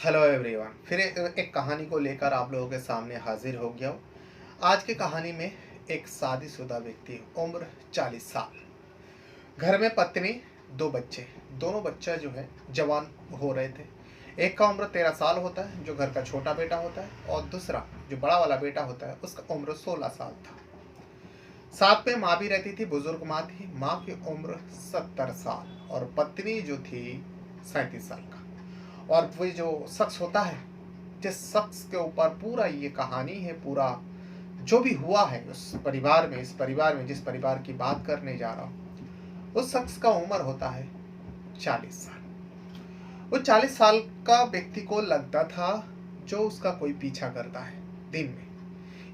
Hello everyone, फिर एक कहानी को लेकर आप लोगों के सामने हाजिर हो गया हूँ। आज की कहानी में एक शादीशुदा व्यक्ति, उम्र 40 साल, घर में पत्नी, दो बच्चे। दोनों बच्चे जो है जवान हो रहे थे। एक का उम्र 13 साल होता है, जो घर का छोटा बेटा होता है, और दूसरा जो बड़ा वाला बेटा होता है उसका उम्र 16 साल था। साथ में माँ भी रहती थी, बुजुर्ग माँ थी। माँ की उम्र 70 साल और पत्नी जो थी 37 साल का। और वो जो शख्स होता है, जिस शख्स के ऊपर पूरा ये कहानी है, पूरा जो भी हुआ है उस परिवार में, इस परिवार में जिस परिवार की बात करने जा रहा हूँ, उस शख्स का उम्र होता है 40 साल। वो 40 साल का व्यक्ति को लगता था जो उसका कोई पीछा करता है दिन में,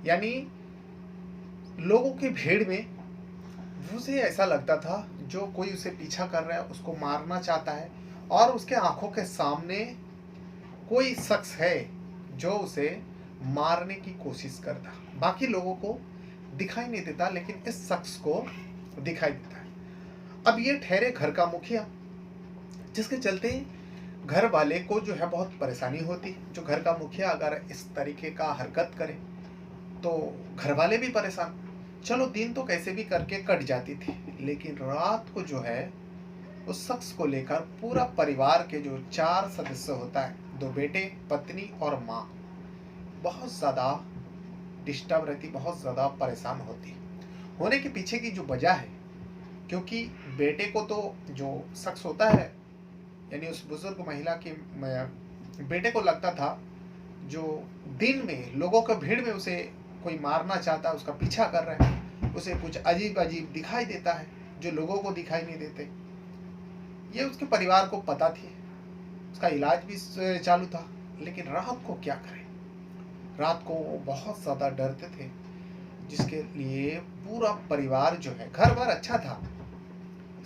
यानी लोगों की भीड़ में उसे ऐसा लगता था जो कोई उसे पीछा कर रहा है, उसको मारना चाहता है, और उसके आंखों के सामने कोई शख्स है जो उसे मारने की कोशिश करता। बाकी लोगों को दिखाई नहीं देता, लेकिन इस शख्स को दिखाई देता है। अब ये ठहरे घर का मुखिया, जिसके चलते घर वाले को जो है बहुत परेशानी होती। जो घर का मुखिया अगर इस तरीके का हरकत करे तो घर वाले भी परेशान। चलो, दिन तो कैसे भी करके कट जाती थी, लेकिन रात को जो है उस शख्स को लेकर पूरा परिवार के जो 4 सदस्य होता है, दो बेटे, पत्नी और माँ, बहुत ज़्यादा डिस्टर्ब रहती, बहुत ज़्यादा परेशान होती। होने के पीछे की जो वजह है, क्योंकि बेटे को तो जो शख्स होता है, यानी उस बुजुर्ग महिला के बेटे को लगता था जो दिन में लोगों के भीड़ में उसे कोई मारना चाहता है, उसका पीछा कर रहा है, उसे कुछ अजीब अजीब दिखाई देता है जो लोगों को दिखाई नहीं देते। ये उसके परिवार को पता थी, उसका इलाज भी चालू था, लेकिन रात को क्या करें। रात को वो बहुत ज़्यादा डरते थे, जिसके लिए पूरा परिवार जो है, घर बार अच्छा था,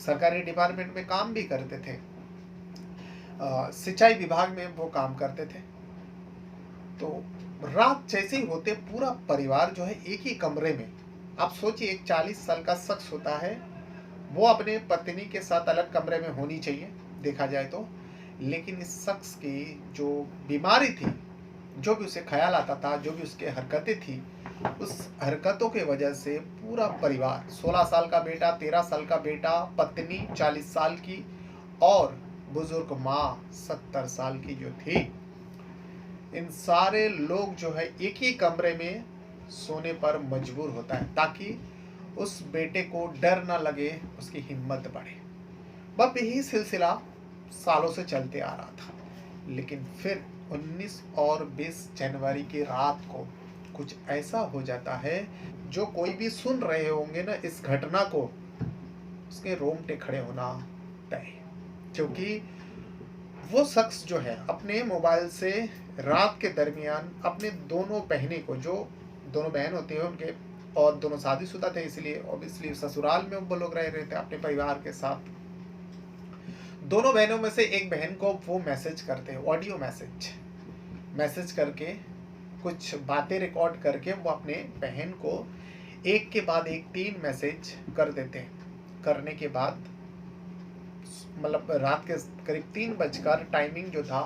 सरकारी डिपार्टमेंट में काम भी करते थे, सिंचाई विभाग में वो काम करते थे। तो रात जैसे ही होते पूरा परिवार जो है एक ही कमरे में, आप सोचिए एक 40 साल का शख्स होता है, वो अपने पत्नी के साथ अलग कमरे में होनी चाहिए देखा जाए तो, लेकिन इस शख्स की जो बीमारी थी, जो भी उसे ख्याल आता था, जो भी उसके हरकतें थी, उस हरकतों के वजह से पूरा परिवार, 16 साल का बेटा, 13 साल का बेटा, पत्नी 40 साल की, और बुजुर्ग माँ 70 साल की जो थी, इन सारे लोग जो है एक ही कमरे में सोने पर मजबूर होता है, ताकि उस बेटे को डर ना लगे, उसकी हिम्मत बढ़े। बस यही सिलसिला सालों से चलते आ रहा था। लेकिन फिर 19 और 20 जनवरी की रात को कुछ ऐसा हो जाता है, जो कोई भी सुन रहे होंगे ना इस घटना को, उसके रोंगटे खड़े होना तय। क्योंकि वो शख्स जो है अपने मोबाइल से रात के दरमियान अपने दोनों बहनें को, जो दोनों बहन होती है उनके, और दोनों शादीशुदा थे, इसलिए ऑब्वियसली ससुराल में वो लोग रह रहे थे अपने परिवार के साथ। दोनों बहनों में से एक बहन को वो मैसेज करते हैं, ऑडियो मैसेज करके कुछ बातें रिकॉर्ड करके वो अपने बहन को एक के बाद एक 3 मैसेज कर देते हैं। करने के बाद मतलब रात के करीब 3 बजकर, टाइमिंग जो था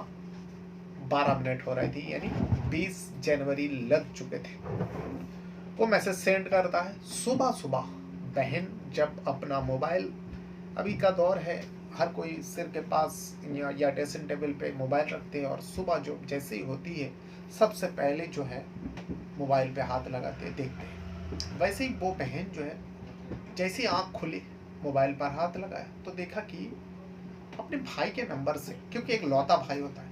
12 मिनट हो रही थी, यानी 20 जनवरी लग चुके थे। वो मैसेज सेंड करता है। सुबह सुबह बहन जब अपना मोबाइल, अभी का दौर है हर कोई सिर के पास या ड्रेसिंग टेबल पे मोबाइल रखते हैं, और सुबह जो जैसे ही होती है सबसे पहले जो है मोबाइल पे हाथ लगाते देखते हैं। वैसे ही वो बहन जो है जैसे ही आँख खुली, मोबाइल पर हाथ लगाया तो देखा कि अपने भाई के नंबर से, क्योंकि एक लौता भाई होता है,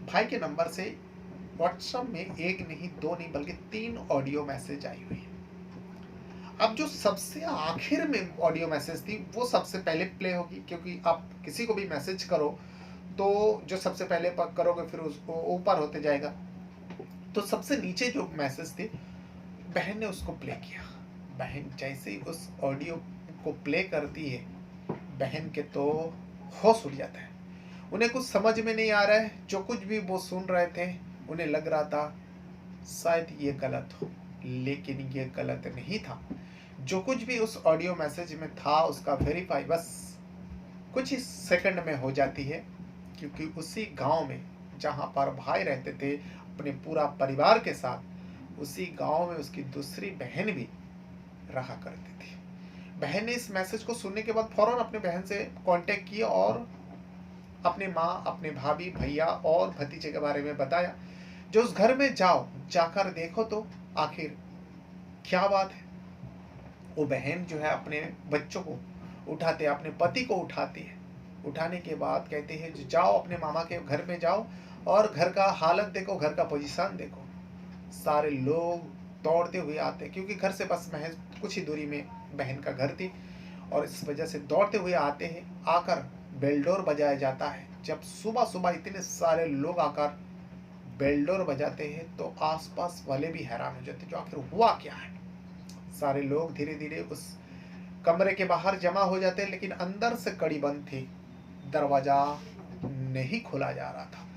भाई के नंबर से व्हाट्सएप में एक नहीं, दो नहीं, बल्कि 3 ऑडियो मैसेज आई हुई है। अब जो सबसे आखिर में ऑडियो मैसेज थी वो सबसे पहले प्ले होगी, क्योंकि आप किसी को भी मैसेज करो तो जो सबसे पहले करोगे फिर उसको ऊपर होते जाएगा। तो सबसे नीचे जो मैसेज थी, बहन ने उसको प्ले किया। बहन जैसे ही उस ऑडियो को प्ले करती है, बहन के तो होश उड़ जाता है। उन्हें कुछ समझ में नहीं आ रहा है, जो कुछ भी वो सुन रहे थे उन्हें लग रहा था शायद ये गलत हो, लेकिन ये गलत नहीं था। जो कुछ भी उस ऑडियो मैसेज में था उसका वेरीफाई बस कुछ ही सेकंड में हो जाती है, क्योंकि उसी गांव में जहाँ पर भाई रहते थे अपने पूरा परिवार के साथ, उसी गांव में उसकी दूसरी बहन भी रहा करती थी। बहन ने इस मैसेज को सुनने के बाद फौरन अपने बहन से कांटेक्ट किया और अपने माँ, अपने भाभी, भैया और भतीजे के बारे में बताया। जो उस घर में जाओ, जाकर देखो तो आखिर क्या बात है। वो बहन जो है अपने बच्चों को उठाते, अपने पति को उठाती है। उठाने के बाद कहते हैं जो जाओ अपने मामा के घर में जाओ और घर का हालत देखो, घर का पोजीशन देखो। सारे लोग दौड़ते हुए आते, क्योंकि घर से बस महज कुछ ही दूरी में बहन का घर थी, और इस वजह से दौड़ते हुए आते हैं। आकर बेलडोर बजाया जाता है। जब सुबह सुबह इतने सारे लोग आकर बेलडोर बजाते हैं तो आसपास वाले भी हैरान हो जाते, जो आखिर हुआ क्या है। सारे लोग धीरे धीरे उस कमरे के बाहर जमा हो जाते हैं, लेकिन अंदर से कड़ी बंद थी, दरवाजा नहीं खोला जा रहा था।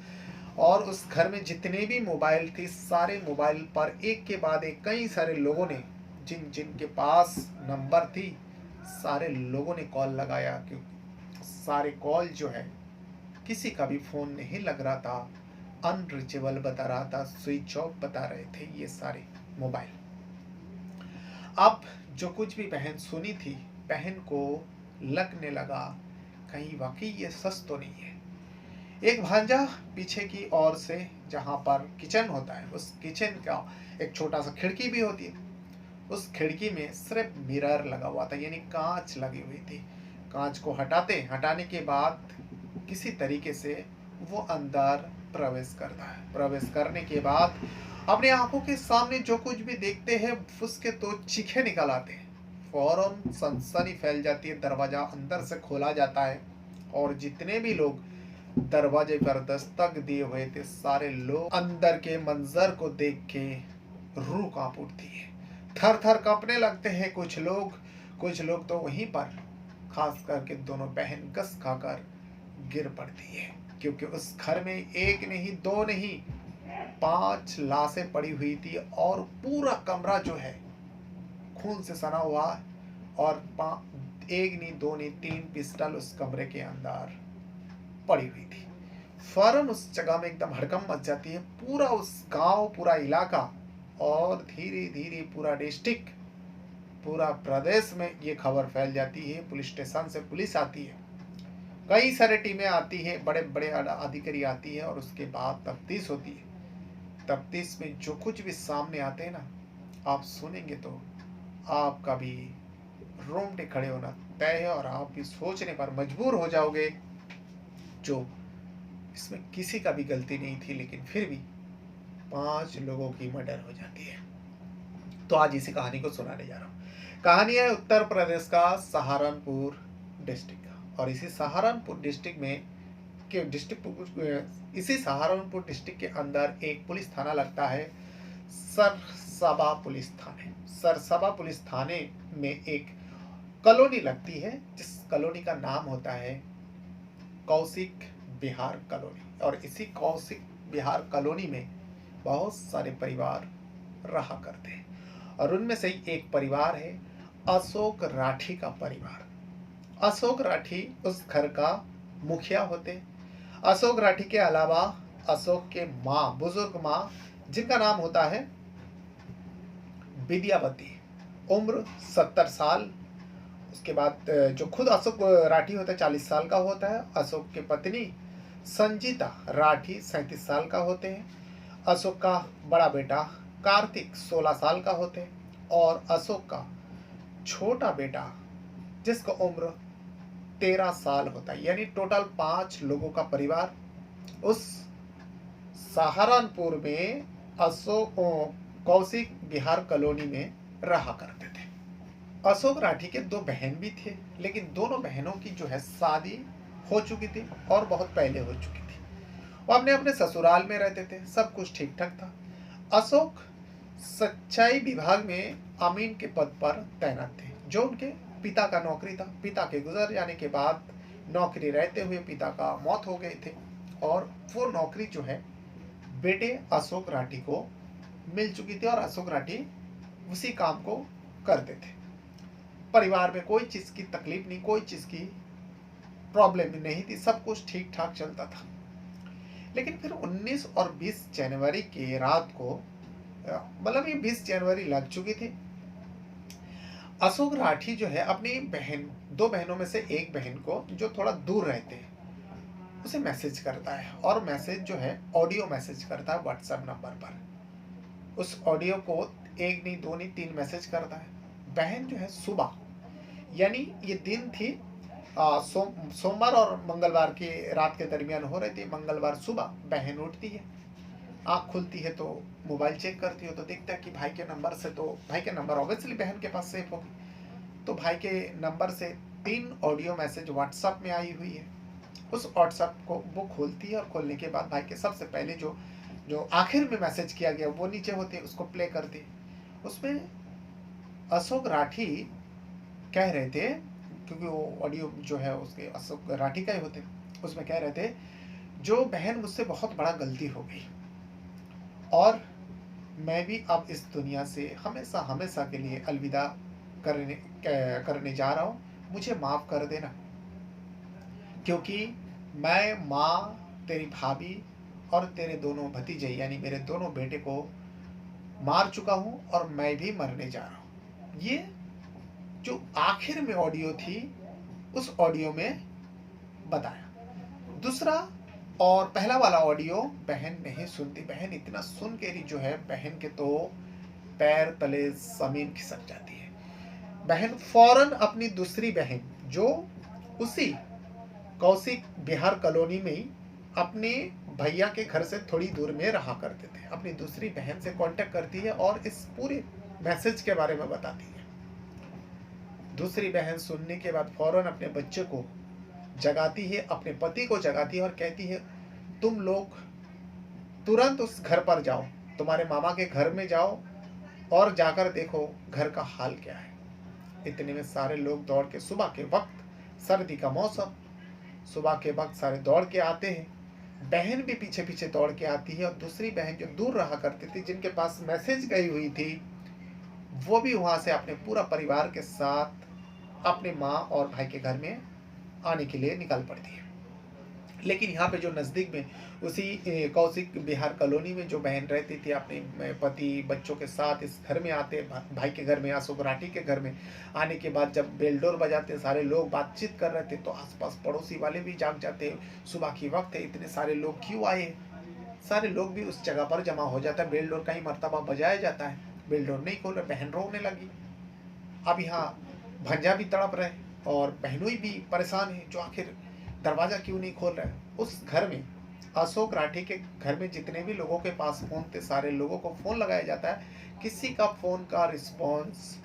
और उस घर में जितने भी मोबाइल थे, सारे मोबाइल पर एक के बाद एक कई सारे लोगों ने, जिन जिन के पास नंबर थी, सारे लोगों ने कॉल लगाया। क्योंकि सारे कॉल जो है किसी का भी फोन नहीं लग रहा था, अनरीचेबल बता रहा था, स्विच ऑफ बता रहे थे ये सारे मोबाइल। अब जो कुछ भी बहन सुनी थी, बहन को लगने लगा कहीं वाकई ये सच तो नहीं है। एक भांजा पीछे की ओर से, जहां पर किचन होता है, उस किचन का एक छोटा सा खिड़की भी होती है। उस खिड़की में सिर्फ मिरर लगा हुआ था, यानी कांच लगी हुई थी। कांच को हटाने के बाद किसी तरीके से वो अंदर प्रवेश करता है। प्रवेश करने के बाद अपने आंखों के सामने जो कुछ भी देखते हैं, उसके तो चीखे निकल आते हैं। फौरन सनसनी फैल जाती है। दरवाजा अंदर से खोला जाता है और जितने भी लोग दरवाजे पर दस्तक दिए हुए थे, सारे लोग अंदर के मंजर को देख के रूह कांप उठती है, थर थर कांपने लगते हैं। कुछ लोग तो वहीं पर, खास करके दोनों बहन कस खाकर गिर पड़ती है, क्योंकि उस घर में एक नहीं, दो नहीं, 5 लाशें पड़ी हुई थी और पूरा कमरा जो है खून से सना हुआ। और एक नहीं, दो नहीं, 3 पिस्टल उस कमरे के अंदर पड़ी हुई थी। फौरन उस जगह में एकदम हड़कंप मच जाती है। पूरा उस गांव, पूरा इलाका और धीरे धीरे पूरा डिस्ट्रिक्ट, पूरा प्रदेश में ये खबर फैल जाती है। पुलिस स्टेशन से पुलिस आती है, कई सारे टीमें आती है, बड़े बड़े अधिकारी आती है, और उसके बाद तफ्तीश होती है। तफ्तीश में जो कुछ भी सामने आते हैं ना, आप सुनेंगे तो आपका भी रोंगटे खड़े होना तय है, और आप भी सोचने पर मजबूर हो जाओगे। जो इसमें किसी का भी गलती नहीं थी, लेकिन फिर भी 5 लोगों की मर्डर हो जाती है। तो आज इसी कहानी को सुनाने जा रहा हूँ। कहानी है उत्तर प्रदेश का सहारनपुर डिस्ट्रिक्ट का, और इसी सहारनपुर डिस्ट्रिक्ट में इसी सहारनपुर डिस्ट्रिक्ट के अंदर एक पुलिस थाना लगता है, सरसबा पुलिस थाने। सरसबा पुलिस थाने में एक कॉलोनी लगती है, जिस कॉलोनी का नाम होता है कौशिक बिहार कॉलोनी। और इसी कौशिक बिहार कॉलोनी में बहुत सारे परिवार रहा करते हैं, और उनमें से ही एक परिवार है अशोक राठी का परिवार। अशोक राठी उस घर का मुखिया होते। अशोक राठी के अलावा अशोक के माँ, बुजुर्ग माँ, जिनका नाम होता है विद्यावती, उम्र 70 साल। उसके बाद जो खुद अशोक राठी होता है 40 साल का होता है। अशोक के पत्नी संजीता राठी 37 साल का होते हैं। अशोक का बड़ा बेटा कार्तिक 16 साल का होते हैं, और अशोक का छोटा बेटा जिसका उम्र 13 साल होता है। यानी टोटल 5 लोगों का परिवार उस सहारनपुर में अशोक कौशिक बिहार कॉलोनी में रहा करते थे। अशोक राठी के 2 बहन भी थे, लेकिन दोनों बहनों की जो है शादी हो चुकी थी, और बहुत पहले हो चुकी थी। वो अपने अपने ससुराल में रहते थे, सब कुछ ठीक ठाक था। अशोक सच्चाई विभाग में अमीन के पद पर तैनात थे, जो उनके पिता का नौकरी था। पिता के गुजर जाने के बाद नौकरी रहते हुए पिता का मौत हो गए थे, और वो नौकरी जो है बेटे अशोक राठी को मिल चुकी थी, और अशोक राठी उसी काम को करते थे। परिवार में कोई चीज़ की तकलीफ नहीं, कोई चीज़ की प्रॉब्लम नहीं थी, सब कुछ ठीक ठाक चलता था। लेकिन फिर 19 और 20 जनवरी की रात को मतलब ये 20 जनवरी लग चुकी थी। अशोक राठी जो है अपनी बहन, दो बहनों में से एक बहन को जो थोड़ा दूर रहते हैं उसे मैसेज करता है, और मैसेज जो है ऑडियो मैसेज करता है व्हाट्सएप नंबर पर। उस ऑडियो को एक नहीं, दो नहीं, तीन मैसेज करता है। बहन जो है सुबह, यानी ये दिन थी सोमवार और मंगलवार की रात के दरमियान हो रही थी। मंगलवार सुबह बहन उठती है, आँख खुलती है तो मोबाइल चेक करती हो तो देखता है कि भाई के नंबर से, तो भाई के नंबर ऑब्वियसली बहन के पास सेव होगी, तो भाई के नंबर से 3 ऑडियो मैसेज व्हाट्सएप में आई हुई है। उस व्हाट्सएप को वो खोलती है, और खोलने के बाद भाई के सबसे पहले जो जो आखिर में मैसेज किया गया वो नीचे होते, उसको प्ले करती है। उसमें अशोक राठी कह रहे थे, क्योंकि वो ऑडियो जो है उसके अशोक राठी का ही होते, उसमें कह रहे थे जो बहन मुझसे बहुत बड़ा गलती हो गई, और मैं भी अब इस दुनिया से हमेशा हमेशा के लिए अलविदा करने जा रहा हूँ, मुझे माफ़ कर देना, क्योंकि मैं माँ, तेरी भाभी और तेरे दोनों भतीजे यानी मेरे दोनों बेटे को मार चुका हूँ, और मैं भी मरने जा रहा हूँ। ये जो आखिर में ऑडियो थी उस ऑडियो में बताया। दूसरा और पहला वाला ऑडियो बहन नहीं सुनती। बहन इतना सुन के जो है, बहन के तो पैर तले जमीन खिसक जाती है। बहन फौरन अपनी दूसरी बहन जो उसी कौशिक बिहार कॉलोनी में ही अपने भैया के घर से थोड़ी दूर में रहा करते थे, अपनी दूसरी बहन से कांटेक्ट करती है और इस पूरे मैसेज के बारे में बताती है। दूसरी बहन सुनने के बाद फौरन अपने बच्चे को जगाती है, अपने पति को जगाती है और कहती है तुम लोग तुरंत उस घर पर जाओ, तुम्हारे मामा के घर में जाओ और जाकर देखो घर का हाल क्या है। इतने में सारे लोग दौड़ के, सुबह के वक्त, सर्दी का मौसम, सुबह के वक्त सारे दौड़ के आते हैं। बहन भी पीछे पीछे दौड़ के आती है, और दूसरी बहन जो दूर रहा करती थी, जिनके पास मैसेज गई हुई थी, वो भी वहां से अपने पूरा परिवार के साथ अपने माँ और भाई के घर में आने के लिए निकल पड़ती है। लेकिन यहाँ पे जो नज़दीक में उसी कौशिक बिहार कॉलोनी में जो बहन रहती थी अपने पति बच्चों के साथ इस घर में आते, भाई के घर में, अशोक राठी के घर में आने के बाद जब बेल डोर बजाते, सारे लोग बातचीत कर रहे थे, तो आसपास पड़ोसी वाले भी जाग जाते। सुबह की वक्त है, इतने सारे लोग क्यों आए, सारे लोग भी उस जगह पर जमा हो जाता है। बेल डोर का ही मर्तबा बजाया जाता है, बेल डोर नहीं खोल रहे, बहन रोने लगी। अब यहाँ भंजा भी तड़प रहे और बहनोई भी परेशान है, जो आखिर दरवाज़ा क्यों नहीं खोल रहा है। उस घर में, अशोक राठी के घर में जितने भी लोगों के पास फ़ोन थे, सारे लोगों को फ़ोन लगाया जाता है, किसी का फ़ोन का रिस्पॉन्स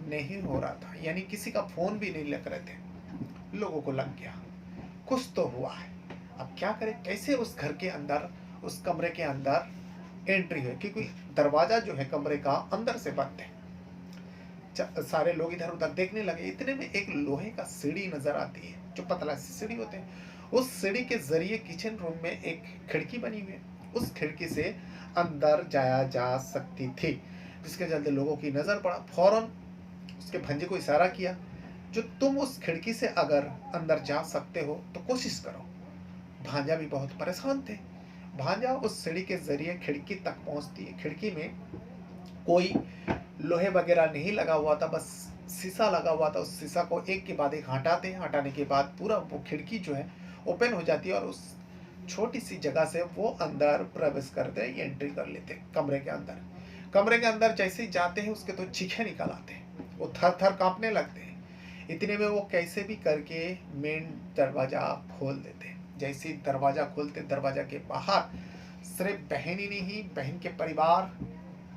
नहीं हो रहा था, यानी किसी का फ़ोन भी नहीं लग रहे थे। लोगों को लग गया कुछ तो हुआ है, अब क्या करें, कैसे उस घर के अंदर, उस कमरे के अंदर एंट्री है, क्योंकि दरवाज़ा जो है कमरे का अंदर से बंद है। सारे लोग इधर उधर देखने लगे। इतने में एक लोहे का सीढ़ी नजर आती है, जो पतला सी सीढ़ी होते हैं। उस सीढ़ी के जरिए किचन रूम में एक खिड़की बनी हुई है, उस खिड़की से अंदर जाया जा सकती थी, जिसके चलते लोगों की नजर पड़ा। फौरन उसके भंजे को इशारा किया, जो तुम उस खिड़की से अगर अंदर जा सकते हो तो कोशिश करो। भांजा भी बहुत परेशान थे। भांजा उस सीढ़ी के जरिए खिड़की तक पहुंचती है। खिड़की में कोई लोहे वगैरह नहीं लगा हुआ था, बस शीशा लगा हुआ था। उस शीशा को एक के बाद एक हटाते हैं, हटाने के बाद पूरा वो खिड़की जो है ओपन हो जाती है, और उस छोटी सी जगह से वो अंदर प्रवेश करते हैं, एंट्री कर लेते हैं कमरे के अंदर। कमरे के अंदर जैसे ही जाते हैं उसके तो चीखें निकल आते हैं, वो थर थर कांपने लगते हैं। इतने में वो कैसे भी करके मेन दरवाजा खोल देते हैं। जैसे ही दरवाजा खोलते, दरवाजा के बाहर सिर्फ बहन ही नहीं, बहन के परिवार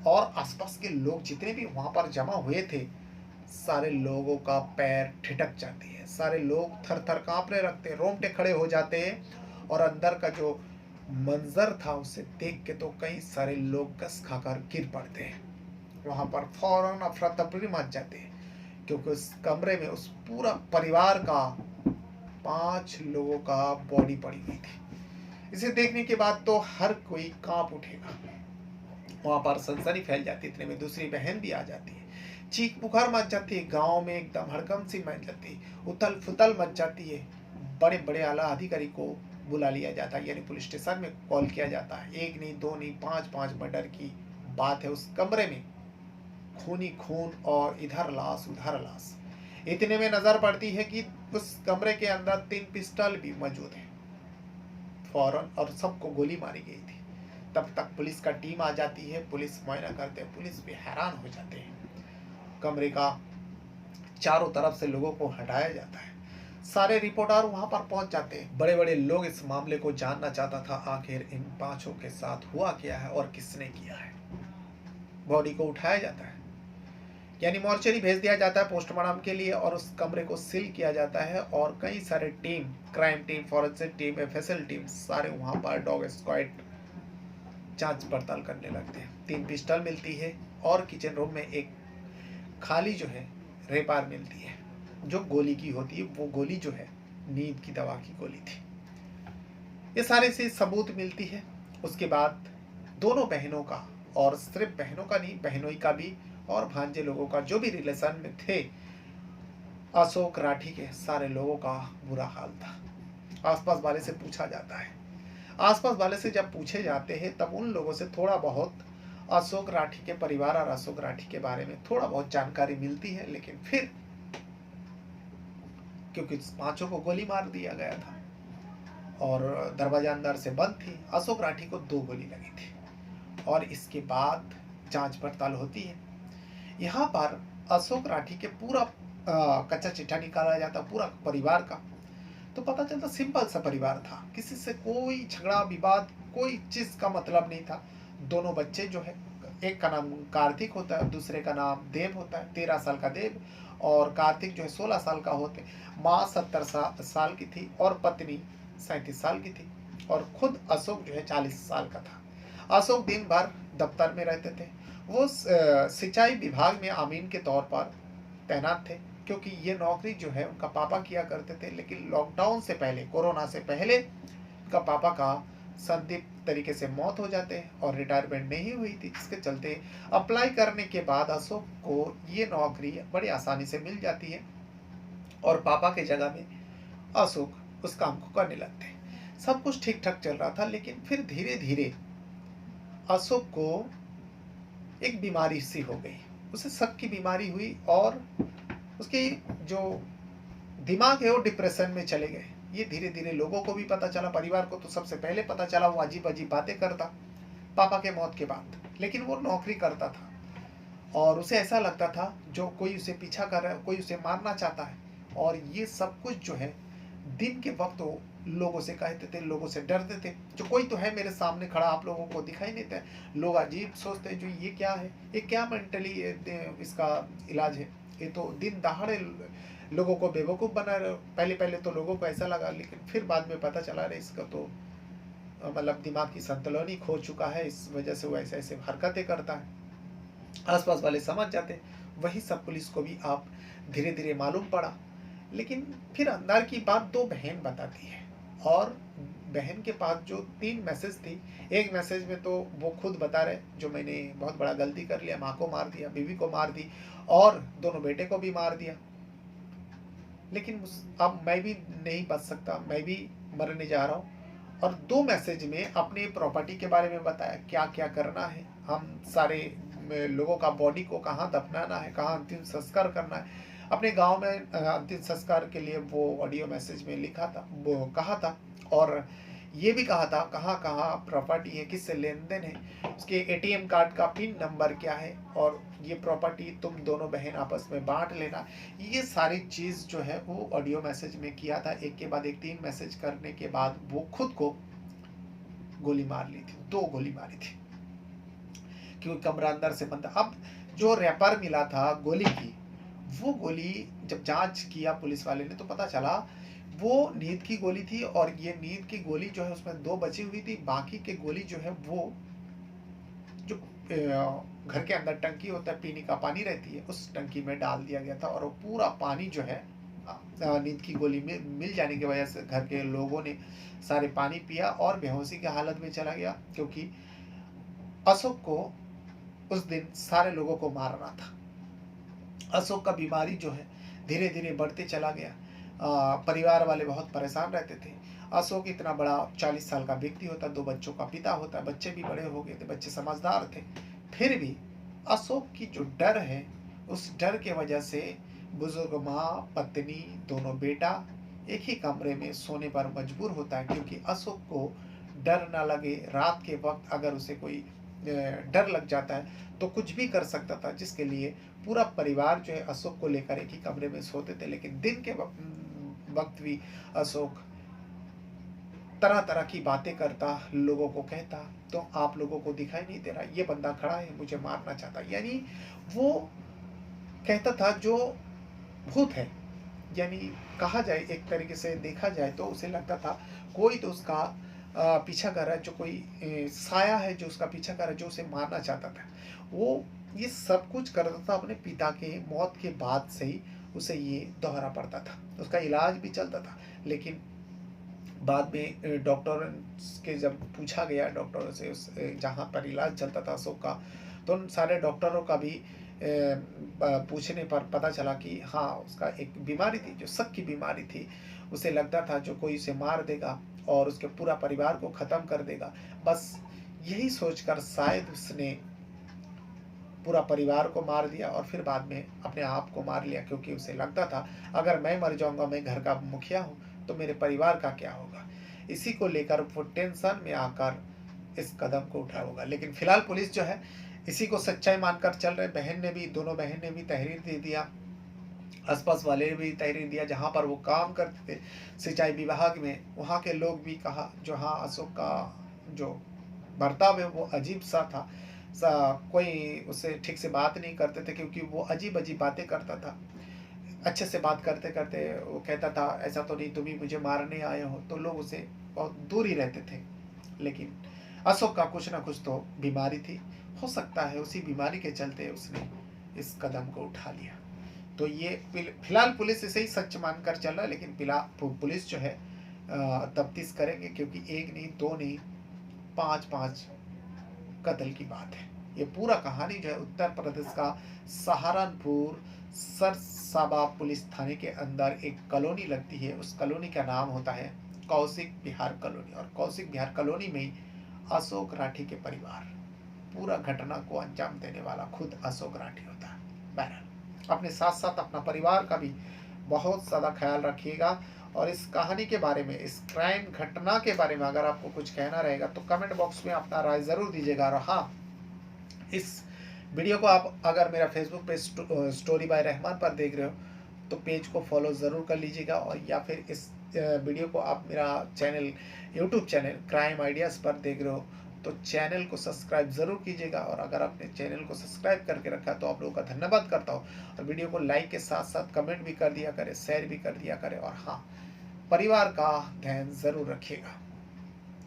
और आसपास के लोग जितने भी वहां पर जमा हुए थे, सारे लोगों का पैर ठिठक जाती है, सारे लोग थर थर कांपने लगते, रोंगटे खड़े हो जाते हैं। और अंदर का जो मंजर था उसे देख के तो कई सारे लोग कस खाकर गिर पड़ते हैं। वहां पर फौरन अफरा तफरी मच जाते हैं, क्योंकि उस कमरे में उस पूरा परिवार का 5 लोगों का बॉडी पड़ी हुई थी। इसे देखने के बाद तो हर कोई कांप उठेगा। वहां पर सनसनी फैल जाती है। इतने में दूसरी बहन भी आ जाती है, चीख पुकार मच जाती है, गांव में एकदम हड़कंप सी मच जाती है, उथल फुथल मच जाती है। बड़े बड़े आला अधिकारी को बुला लिया जाता है, यानी पुलिस स्टेशन में कॉल किया जाता है। एक नहीं, दो नहीं, पांच पांच मर्डर की बात है। उस कमरे में खून ही खून और इधर लाश उधर लाश। इतने में नजर पड़ती है कि उस कमरे के अंदर 3 पिस्टल भी मौजूद है फौरन, और सबको गोली मारी गई थी। तब तक पुलिस का टीम आ जाती है, पुलिस मुआयना करते हैं, पुलिस भी हैरान हो जाते हैं। कमरे का चारों तरफ से लोगों को हटाया जाता है। सारे रिपोर्टर वहां पर पहुंच जाते हैं। बड़े बड़े लोग इस मामले को जानना चाहता था, आखिर इन पांचों के साथ हुआ क्या है और किसने किया है। बॉडी को उठाया जाता है, यानी मॉर्चरी भेज दिया जाता है पोस्टमार्टम के लिए, और उस कमरे को सील किया जाता है। और कई सारे team, crime team, forensic team, FSL team, सारे वहां पर डॉग स्क्वाड जांच पड़ताल करने लगते हैं। 3 पिस्टल मिलती है और किचन रूम में एक खाली जो है रेपार मिलती है, जो गोली की होती है। वो गोली जो है नींद की दवा की गोली थी। ये सारे से सबूत मिलती है। उसके बाद दोनों बहनों का, और सिर्फ बहनों का नहीं, बहनोई का भी और भांजे लोगों का, जो भी रिलेशन में थे अशोक राठी के, सारे लोगों का बुरा हाल था। आसपास वाले से पूछा जाता है। आसपास वाले से जब पूछे जाते हैं तब उन लोगों से थोड़ा बहुत अशोक राठी के परिवार और अशोक राठी के बारे में थोड़ा बहुत जानकारी मिलती है। लेकिन फिर क्योंकि पांचों को गोली मार दिया गया था और दरवाजा अंदर से बंद थी, अशोक राठी को 2 गोली लगी थी। और इसके बाद जांच पड़ताल होती है। यहाँ पर अशोक राठी के पूरा कच्चा चिट्ठा निकाला जाता, पूरा परिवार का। तो पता चलता सिंपल सा परिवार था, किसी से कोई झगड़ा विवाद, कोई चीज का मतलब नहीं था। दोनों बच्चे जो है, एक का नाम कार्तिक होता है, दूसरे का नाम देव होता है, 13 साल का देव, और कार्तिक जो है 16 साल का होते। माँ 70 साल की थी और पत्नी 37 साल की थी, और खुद अशोक जो है 40 साल का था। अशोक दिन भर दफ्तर में रहते थे। वो सिंचाई विभाग में अमीन के तौर पर तैनात थे, क्योंकि ये नौकरी जो है उनका पापा किया करते थे। लेकिन लॉकडाउन से पहले, कोरोना से पहले, उनका पापा का संदिग्ध तरीके से मौत हो जाते हैं और रिटायरमेंट नहीं हुई थी, जिसके चलते अप्लाई करने के बाद अशोक को ये नौकरी बड़ी आसानी से मिल जाती है और पापा के जगह में अशोक उस काम को करने लगते हैं। सब कुछ ठीक ठाक चल रहा था, लेकिन फिर धीरे धीरे अशोक को एक बीमारी सी हो गई। उसे शक की बीमारी हुई और उसकी जो दिमाग है वो डिप्रेशन में चले गए। ये धीरे धीरे लोगों को भी पता चला, परिवार को तो सबसे पहले पता चला। वो अजीब अजीब बातें करता पापा के मौत के बाद, लेकिन वो नौकरी करता था और उसे ऐसा लगता था जो कोई उसे पीछा कर रहा है, कोई उसे मारना चाहता है। और ये सब कुछ जो है दिन के वक्त वो लोगों से कहते थे, लोगों से डरते थे, जो कोई तो है मेरे सामने खड़ा, आप लोगों को दिखाई नहीं देता है। लोग अजीब सोचते हैं, जो ये क्या है, ये क्या मेंटली इसका इलाज है, ये तो दिन दहाड़े लोगों को बेवकूफ़ बना रहे हो। पहले पहले तो लोगों को ऐसा लगा, लेकिन फिर बाद में पता चला रहे इसका तो मतलब दिमाग की संतुलन ही खो चुका है, इस वजह से वो ऐसे ऐसे हरकतें करता है। आसपास वाले समझ जाते। वही सब पुलिस को भी आप धीरे धीरे मालूम पड़ा। लेकिन फिर अंदर की बात 2 बहन बताती है, और बहन के पास जो 3 मैसेज थी, एक मैसेज में तो वो खुद बता रहे जो मैंने बहुत बड़ा गलती कर लिया, माँ को मार दिया, बीवी को मार दी और दोनों बेटे को भी मार दिया, लेकिन अब मैं भी नहीं बच सकता, मैं भी मरने जा रहा हूँ। और 2 मैसेज में अपने प्रॉपर्टी के बारे में बताया, क्या क्या करना है, हम सारे लोगों का बॉडी को कहाँ दफनाना है, कहाँ अंतिम संस्कार करना है। अपने गांव में अंतिम संस्कार के लिए वो ऑडियो मैसेज में लिखा था, वो कहा था। और ये भी कहा था कहाँ कहाँ प्रॉपर्टी है, किससे लेन देन है, उसके एटीएम कार्ड का पिन नंबर क्या है, और ये प्रॉपर्टी तुम दोनों बहन आपस में बांट लेना। ये सारी चीज़ जो है वो ऑडियो मैसेज में किया था। एक के बाद एक 3 मैसेज करने के बाद वो खुद को गोली मार ली थी, 2 गोली मारी थी, क्योंकि कमरा अंदर से बंद। अब जो रैपर मिला था गोली की, वो गोली जब जांच किया पुलिस वाले ने तो पता चला वो नींद की गोली थी। और ये नींद की गोली जो है उसमें 2 बची हुई थी, बाकी के गोली जो है वो जो घर के अंदर टंकी होता है, पीने का पानी रहती है, उस टंकी में डाल दिया गया था। और वो पूरा पानी जो है नींद की गोली में मिल जाने की वजह से घर के लोगों ने सारे पानी पिया और बेहोशी की हालत में चला गया, क्योंकि अशोक को उस दिन सारे लोगों को मारना था। अशोक का बीमारी जो है धीरे धीरे बढ़ते चला गया। परिवार वाले बहुत परेशान रहते थे। अशोक इतना बड़ा 40 साल का व्यक्ति होता, 2 बच्चों का पिता होता, बच्चे भी बड़े हो गए थे, बच्चे समझदार थे। फिर भी अशोक की जो डर है, उस डर के वजह से बुजुर्ग माँ, पत्नी, दोनों बेटा एक ही कमरे में सोने पर मजबूर होता है, क्योंकि अशोक को डर ना लगे। रात के वक्त अगर उसे कोई डर लग जाता है तो कुछ भी कर सकता था, जिसके लिए पूरा परिवार जो है अशोक को लेकर एक ही कमरे में सोते थे। लेकिन दिन के वक्त भी अशोक तरह तरह की बातें करता, लोगों को कहता, तो आप लोगों को दिखाई नहीं दे रहा, ये बंदा खड़ा है मुझे मारना चाहता। यानी वो कहता था जो भूत है, यानी कहा जाए, एक तरीके से देखा जाए तो उसे लगता था कोई तो उसका पीछा कर रहा है, जो कोई साया है जो उसका पीछा कर रहा है, जो उसे मारना चाहता था। वो ये सब कुछ करता था अपने पिता के मौत के बाद से ही उसे ये दोहरा पड़ता था। उसका इलाज भी चलता था, लेकिन बाद में डॉक्टर के जब पूछा गया, डॉक्टरों से उस जहाँ पर इलाज चलता था अशोक का, तो उन सारे डॉक्टरों का भी पूछने पर पता चला कि हाँ, उसका एक बीमारी थी जो शक की बीमारी थी। उसे लगता था जो कोई उसे मार देगा और उसके पूरा परिवार को ख़त्म कर देगा। बस यही सोचकर शायद उसने पूरा परिवार को मार दिया और फिर बाद में अपने आप को मार लिया, क्योंकि उसे लगता था अगर मैं मर जाऊंगा, मैं घर का मुखिया हूँ, तो मेरे परिवार का क्या होगा। इसी को लेकर वो टेंशन में आकर इस कदम को उठाया होगा। लेकिन फिलहाल पुलिस जो है इसी को सच्चाई मानकर चल रहे। बहन ने भी, दोनों बहन ने भी तहरीर दे दिया, आसपास वाले ने भी तहरीर दिया, जहाँ पर वो काम करते थे सिंचाई विभाग में, वहाँ के लोग भी कहा जो हाँ, अशोक का जो बर्ताव है वो अजीब सा था। कोई उससे ठीक से बात नहीं करते थे, क्योंकि वो अजीब अजीब बातें करता था। अच्छे से बात करते करते वो कहता था ऐसा तो नहीं तुम ही मुझे मारने आए हो, तो लोग उसे बहुत दूर ही रहते थे। लेकिन अशोक का कुछ ना कुछ तो बीमारी थी, हो सकता है उसी बीमारी के चलते उसने इस कदम को उठा लिया। तो ये फिलहाल पुलिस इसे ही सच मानकर चल रहा है, लेकिन पुलिस जो है तफ्तीश करेंगे, क्योंकि एक नहीं, दो नहीं, 5 कत्ल की बात है। ये पूरा कहानी जो है उत्तर प्रदेश का सहारनपुर सरसाबा पुलिस थाने के अंदर एक कॉलोनी लगती है। उस कॉलोनी का नाम होता है कौशिक विहार कॉलोनी, और कौशिक विहार कॉलोनी में ही अशोक राठी के परिवार, पूरा घटना को अंजाम देने वाला खुद अशोक राठी होता है। बहरहाल अपने साथ साथ अपना परिवार का भी बहुत ज़्यादा ख्याल रखिएगा। और इस कहानी के बारे में, इस क्राइम घटना के बारे में अगर आपको कुछ कहना रहेगा तो कमेंट बॉक्स में अपना राय ज़रूर दीजिएगा। और हाँ, इस वीडियो को आप अगर मेरा फेसबुक पे स्टोरी बाय रहमान पर देख रहे हो तो पेज को फॉलो ज़रूर कर लीजिएगा, और या फिर इस वीडियो को आप मेरा channel, YouTube channel crime ideas पर देख रहे हो तो चैनल को सब्सक्राइब ज़रूर कीजिएगा। और अगर आपने चैनल को सब्सक्राइब करके रखा है तो आप लोगों का धन्यवाद करता हूँ। और वीडियो को लाइक के साथ साथ कमेंट भी कर दिया करें, शेयर भी कर दिया करें, और हाँ, परिवार का ध्यान ज़रूर रखिएगा।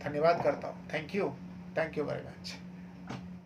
धन्यवाद करता हूँ। Thank you very much.